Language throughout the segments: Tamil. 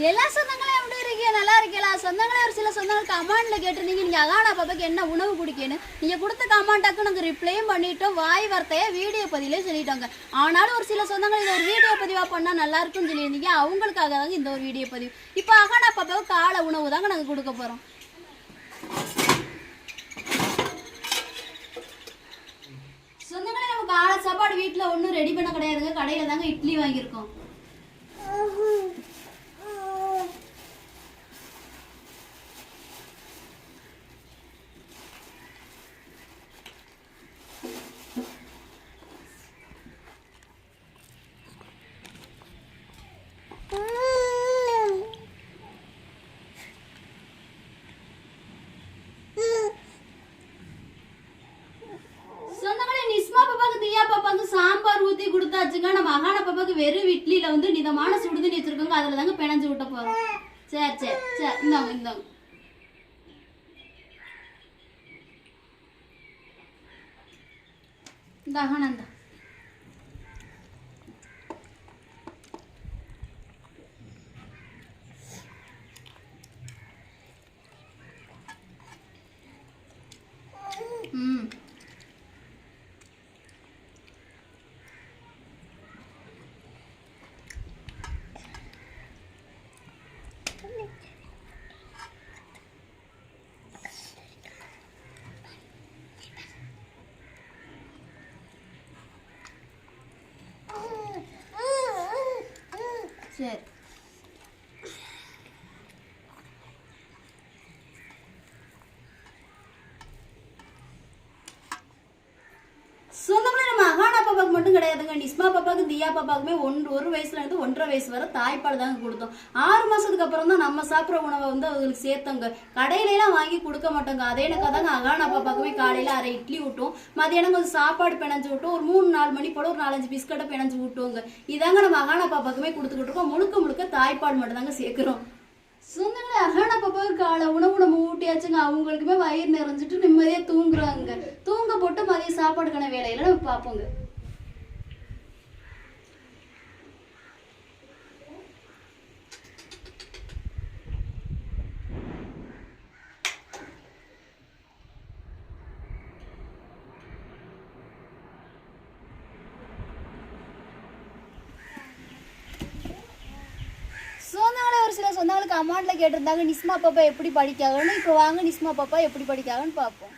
எல்லா சொந்தங்களும் எப்படி இருக்கீங்க? நல்லா இருக்கீங்களா? சொந்தங்களே ஒரு சில சொந்தங்கள் கமெண்ட்ல கேட்டிருந்தீங்க, நீங்க அகானா பாப்பாக்கு என்ன உணவு பிடிக்குன்னு. நீங்க கொடுத்த கமெண்ட்டாக்கு நாங்கள் ரிப்ளையும் பண்ணிட்டோம், வாய் வார்த்தையை வீடியோ பதிலே சொல்லிட்டோங்க. ஆனாலும் ஒரு சில சொந்தங்கள் இதை ஒரு வீடியோ பதிவாக பண்ணால் நல்லா இருக்குன்னு சொல்லியிருந்தீங்க. அவங்களுக்காக தாங்க இந்த ஒரு வீடியோ பதிவு. இப்போ அகானா பாப்பாவுக்கு காலை உணவு தாங்க நாங்கள் கொடுக்க போகிறோம். சொந்தங்களே நம்ம காலை சாப்பாடு வீட்டில் ஒன்றும் ரெடி பண்ண கிடையாதுங்க, கடையில் தாங்க இட்லி வாங்கியிருக்கோம். சாம்பார் ஊத்தி கொடுத்தாச்சுங்க. நம்ம அகானா பாப்பாக்கு வெறும் இட்லியில வந்து நிதமான சுடுதண்ணி வச்சிருக்கோங்க, அதுல தாங்க பிணைஞ்சு விட்ட போறோம். சரி சரி சரி, இந்தாங்க இந்தாங்க. இந்த அகானா இந்த சரி. சொந்தங்களே நம்ம அகானா பாப்பாவுக்கு மட்டும் கிடையாதுங்க, நிஸ்மா பாப்பாவுக்கு தியா பாப்பாவுக்குமே ஒரு வயசுல இருந்து 1.5 வயசு வரை தாய்ப்பால் தாங்க கொடுத்தோம். 6 மாசத்துக்கு அப்புறம் தான் நம்ம சாப்பிட்ற உணவை வந்து அவங்களுக்கு சேர்த்தோங்க. கடையிலாம் வாங்கி கொடுக்க மாட்டோங்க. அதே எனக்கு தாங்க அகானா பாப்பாவுக்குமே காலையில அரை இட்லி விட்டோம், மதியானம் கொஞ்சம் சாப்பாடு பிணைஞ்சு விட்டோம், ஒரு 3-4 மணி போல ஒரு 4-5 பிஸ்கட்டை பிணைஞ்சு விட்டோங்க. இதாங்க நம்ம அகானா பாப்பாவுக்குமே கொடுத்துக்கிட்டு இருக்கோம். முழுக்க முழுக்க தாய்ப்பால் மட்டும் தாங்க சேர்க்கிறோம். சொந்தங்களே அகானா பாப்பாவுக்கு காலை உணவு நம்ம ஊட்டியாச்சுங்க. அவங்களுக்குமே வயிறு நிறைஞ்சிட்டு நிம்மதியா தூங்குறாங்க. தூங்க போட்டு மதியம் சாப்பாடுக்கான வேலையில நம்ம பார்ப்போங்க. ஒரு சில சொந்தங்களுக்கு அமௌண்ட்ல கேட்டிருந்தாங்க நிஸ்மா பாப்பா எப்படி படிக்காங்கன்னு. இப்போ வாங்க நிஸ்மா பாப்பா எப்படி படிக்காங்கன்னு பார்ப்போம்.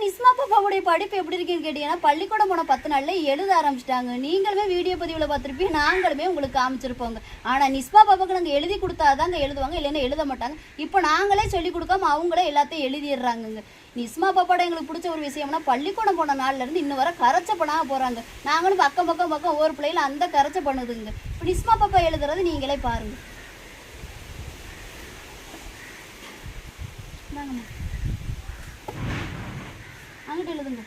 நிஸ்மா பாப்பாவுடைய படிப்பு எப்படி இருக்குன்னு கேட்டீங்கன்னா, பள்ளிக்கூடம் போன 10 நாள்ல எழுத ஆரம்பிச்சிட்டாங்க. நீங்களுமே வீடியோ பதிவில் பார்த்துருப்பீங்க, நாங்களுமே உங்களுக்கு காமிச்சிருப்போங்க. ஆனால் நிஸ்மா பாப்பாவுக்கு நாங்கள் எழுதி கொடுத்தாதாங்க எழுதுவாங்க, இல்லைன்னா எழுத மாட்டாங்க. இப்போ நாங்களே சொல்லி கொடுக்காம அவங்களே எல்லாத்தையும் எழுதிடுறாங்கங்க. நிஸ்மா பாப்பாட எங்களுக்கு பிடிச்ச ஒரு விஷயம்னா, பள்ளிக்கூடம் போன நாள்ல இருந்து இன்னும் வர கரைச்ச பண்ணாம போறாங்க. நாங்களும் பக்கம் பக்கம் பக்கம் ஒவ்வொரு பிள்ளைகளும் அந்த கரைச்ச பண்ணுதுங்க. இப்போ நிஸ்மா பாப்பா எழுதுறது நீங்களே பாருங்க. அங்கிட்ட எழுதுங்க.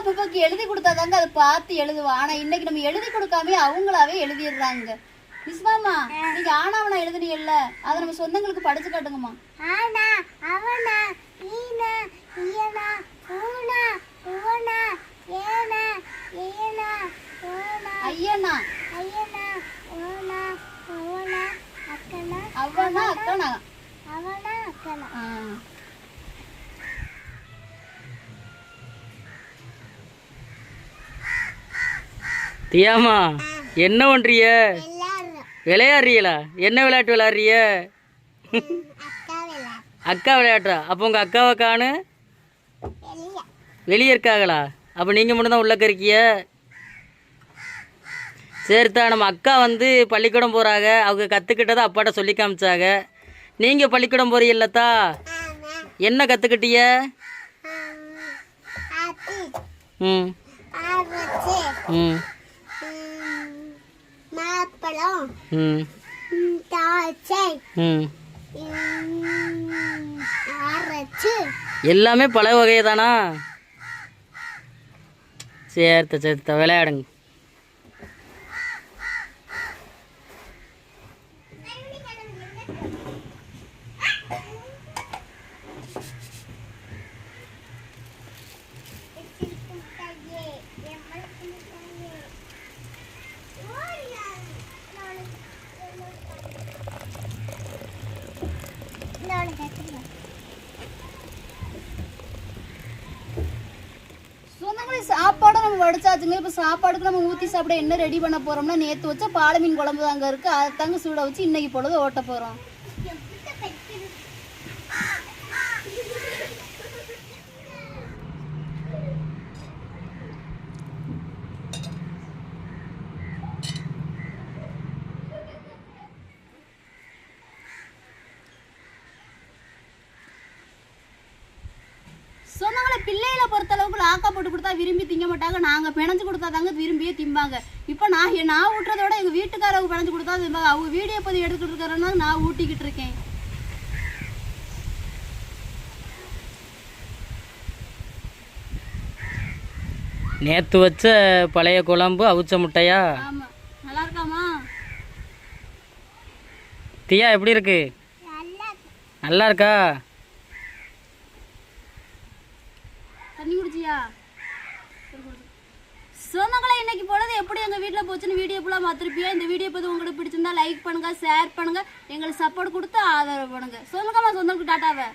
பாப்பாக்கு எழுதி கொடுத்தாதாங்க அதை பார்த்து எழுதுவா. ஆனா இன்னைக்கு நம்ம எழுதி கொடுக்காம அவங்களாவே எழுதிடுறாங்க. நிஸ்மாமா, நீங்க ஆனாவனா எழுதுனீங்கல்ல, அதை நம்ம சொந்தங்களுக்கு படிச்சு காட்டுங்கம்மா. ஆனா அவனா ஈனா ஈனா ஊனா ஊனா ஏனா ஏனா ஓனா ஐயனா ஐயனா ஓனா ஓனா அக்கனா அவனா அக்கனா அவனா அக்கனா. தியாமா, என்ன பண்றிய? விளையாடுறீங்களா? என்ன விளையாட்டு விளையாடுறிய? அக்கா விளையாட்டுறா. அப்போ உங்கள் அக்காவை காணு, வெளியே இருக்காங்களா? அப்போ நீங்கள் மட்டும்தான் உள்ளக்க இருக்கிய. சரித்தா, நம்ம அக்கா வந்து பள்ளிக்கூடம் போகிறாங்க. அவங்க கற்றுக்கிட்டதை அப்பாட்ட சொல்லி காமிச்சாங்க. நீங்கள் பள்ளிக்கூடம் போறீங்கல்லத்தா, என்ன கற்றுக்கிட்டிய? ம் ம் மாப்பழம் ம் தாச்சை ம் ஆரச்சு எல்லாமே பல வகை தானா? சேர்த்த சேர்த்த விளையாடுங்க. சாப்பாடு நம்ம வடிச்சாச்சுங்க. இப்போ சாப்பாடுக்கு நம்ம ஊற்றி சாப்பிட என்ன ரெடி பண்ண போறோம்னா, நேற்று வச்ச பாலை மீன் குழம்பு தாங்க இருக்கு. அதை தாங்க சூட வச்சு இன்னைக்கு பொழுது ஓட்ட போறோம். சொன்னாங்களே, பிள்ளைகளை பொறுத்த அளவுக்கு லாக்கா போட்டு கொடுத்தா விரும்பி திங்க மாட்டாங்க. நாங்கள் பிணைஞ்சு கொடுத்தா தாங்க விரும்பியே திம்பாங்க. இப்போ நான் ஊட்டுறதோட எங்கள் வீட்டுக்காரஅவங்க பிணைஞ்சு கொடுத்தா திம்பாங்க. அவங்க வீடியோ பதிவு எடுத்துக்கிட்டு இருக்கிறனால நான் ஊட்டிக்கிட்டு இருக்கேன். நேற்று வச்ச பழைய குழம்பு அவிச்ச முட்டையா? ஆமாம், நல்லா இருக்காமா? தியா எப்படி இருக்கு? நல்லா இருக்கா? தண்ணி குடிச்சியா? சொந்தங்களை இன்னைக்கு பொழுது எப்படி எங்கள் வீட்டில் போச்சுன்னு வீடியோ ஃபுல்லாக பார்த்துருப்பியா? இந்த வீடியோ பற்றி உங்களுக்கு பிடிச்சிருந்தா லைக் பண்ணுங்க, ஷேர் பண்ணுங்க, எங்களுக்கு சப்போர்ட் கொடுத்து ஆதரவு பண்ணுங்க. சொல்லுங்கம்மா சொந்தங்களுக்கு டாட்டாவை.